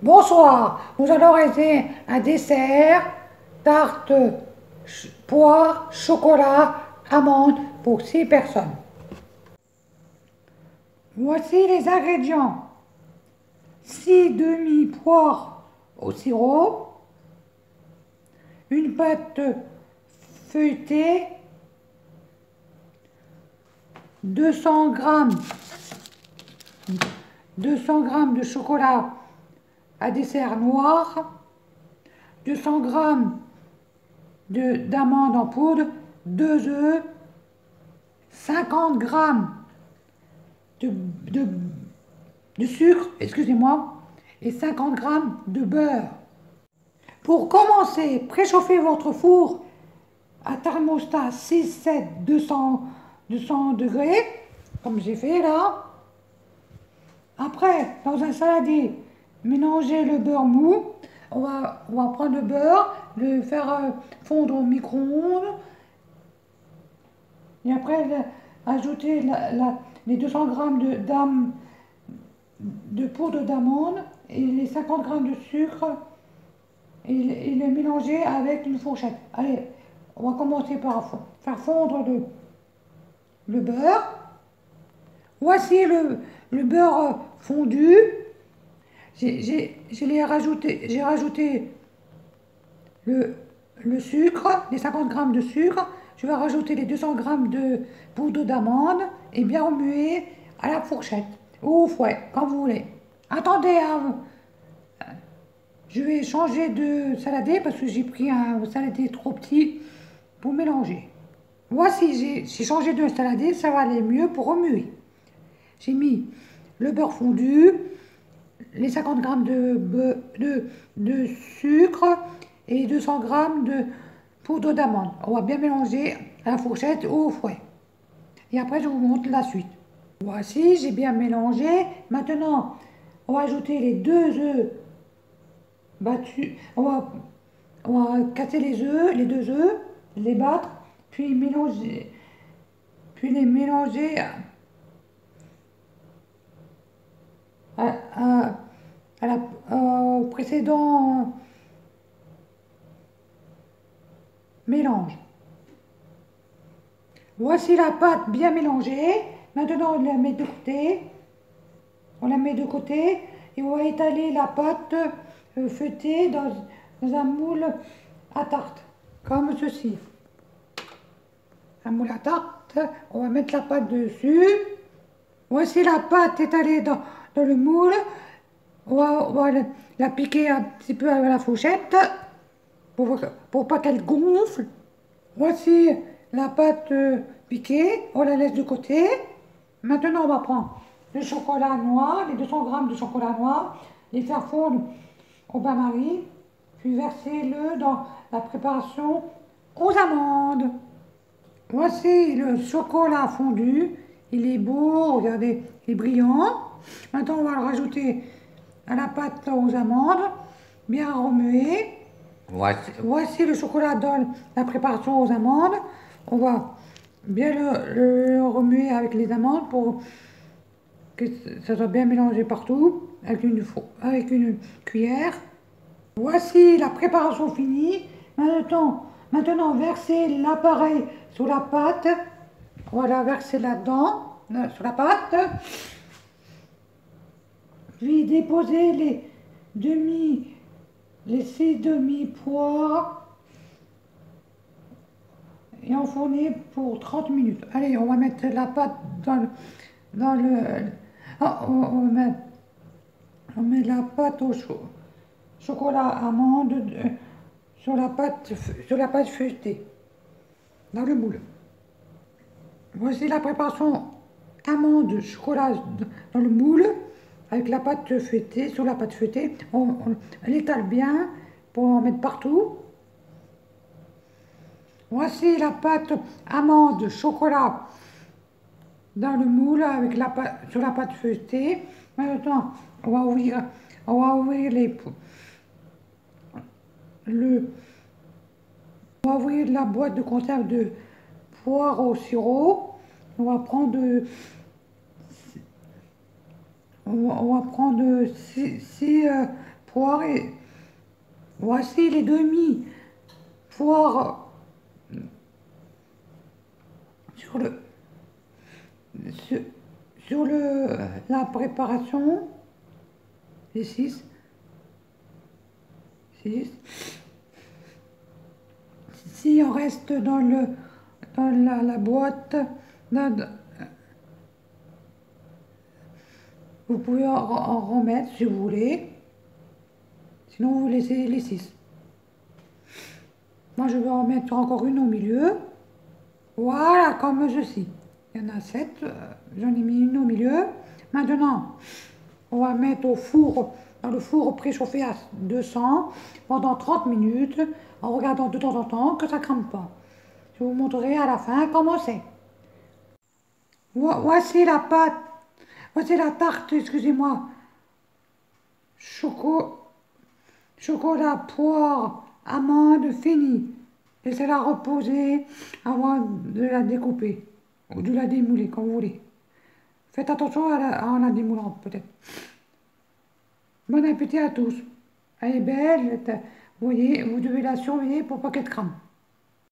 Bonsoir, nous allons réaliser un dessert, tarte, poire, chocolat, amande pour 6 personnes. Voici les ingrédients. 6 demi-poires au sirop, une pâte feuilletée, 200 g de chocolat à dessert noir, 200 g d'amandes en poudre, 2 œufs, 50 g de sucre, excusez-moi, et 50 g de beurre. Pour commencer, préchauffez votre four à thermostat 6-7 200 degrés, comme j'ai fait là. Après, dans un saladier, mélangez le beurre mou. On va prendre le beurre, le faire fondre au micro-ondes. Et après, ajouter les 200 g de poudre d'amande et les 50 g de sucre et les mélanger avec une fourchette. Allez, on va commencer par faire fondre le beurre. Voici le beurre fondu. J'ai rajouté le sucre, les 50 g de sucre. Je vais rajouter les 200 g de poudre d'amande et bien remuer à la fourchette ou au fouet, quand vous voulez. Attendez, je vais changer de saladier parce que j'ai pris un saladier trop petit pour mélanger. Voici, j'ai changé de saladier, ça va aller mieux pour remuer. J'ai mis le beurre fondu, les 50 g de sucre et 200 g de poudre d'amande. On va bien mélanger à la fourchette ou au fouet. Et après, je vous montre la suite. Voici, j'ai bien mélangé. Maintenant, on va ajouter les 2 œufs battus. On va casser les 2 œufs, les battre, puis les mélanger au précédent mélange. Voici la pâte bien mélangée. Maintenant, on la met de côté. On la met de côté et on va étaler la pâte feuilletée dans un moule à tarte, comme ceci. Un moule à tarte, on va mettre la pâte dessus. Voici la pâte étalée dans le moule. On va la piquer un petit peu avec la fourchette pour pas qu'elle gonfle. Voici la pâte piquée, on la laisse de côté. Maintenant, on va prendre le chocolat noir, les 200 g de chocolat noir, les faire fondre au bain-marie, puis verser-le dans la préparation aux amandes. Voici le chocolat fondu, il est beau, regardez, il est brillant. Maintenant, on va le rajouter à la pâte aux amandes, bien remuer. Voici le chocolat dans la préparation aux amandes. On va bien le remuer avec les amandes pour que ça soit bien mélangé partout avec une cuillère. Voici la préparation finie. Maintenant versez l'appareil sur la pâte. On va la verser là-dedans, sur la pâte. Puis déposez les 6 demi-poires et enfournez pour 30 minutes. Allez, on va mettre la pâte dans le on met la pâte au chocolat amande sur la pâte feuilletée dans le moule. Voici la préparation amande chocolat dans le moule avec la pâte feuilletée. Sur la pâte feuilletée, on l'étale bien pour en mettre partout. Voici la pâte amande chocolat dans le moule avec sur la pâte feuilletée. Maintenant, on va ouvrir la boîte de conserve de poire au sirop. On va prendre on va prendre 6 poire et voici les demi poires sur le sur, sur la préparation. Les 6 si on reste dans la boîte, vous pouvez en remettre si vous voulez. Sinon, vous laissez les 6. Moi, je vais en mettre encore une au milieu. Voilà, comme ceci. Il y en a 7. J'en ai mis une au milieu. Maintenant, on va mettre au four, dans le four préchauffé à 200 pendant 30 minutes, en regardant de temps en temps que ça ne crame pas. Je vous montrerai à la fin comment c'est. Voici la pâte. Voici la tarte, excusez-moi. Chocolat, poire, amande finie. Laissez-la reposer avant de la découper ou de la démouler, comme vous voulez. Faites attention en la démoulant, peut-être. Bon appétit à tous. Elle est belle, vous voyez, vous devez la surveiller pour pas qu'elle crame.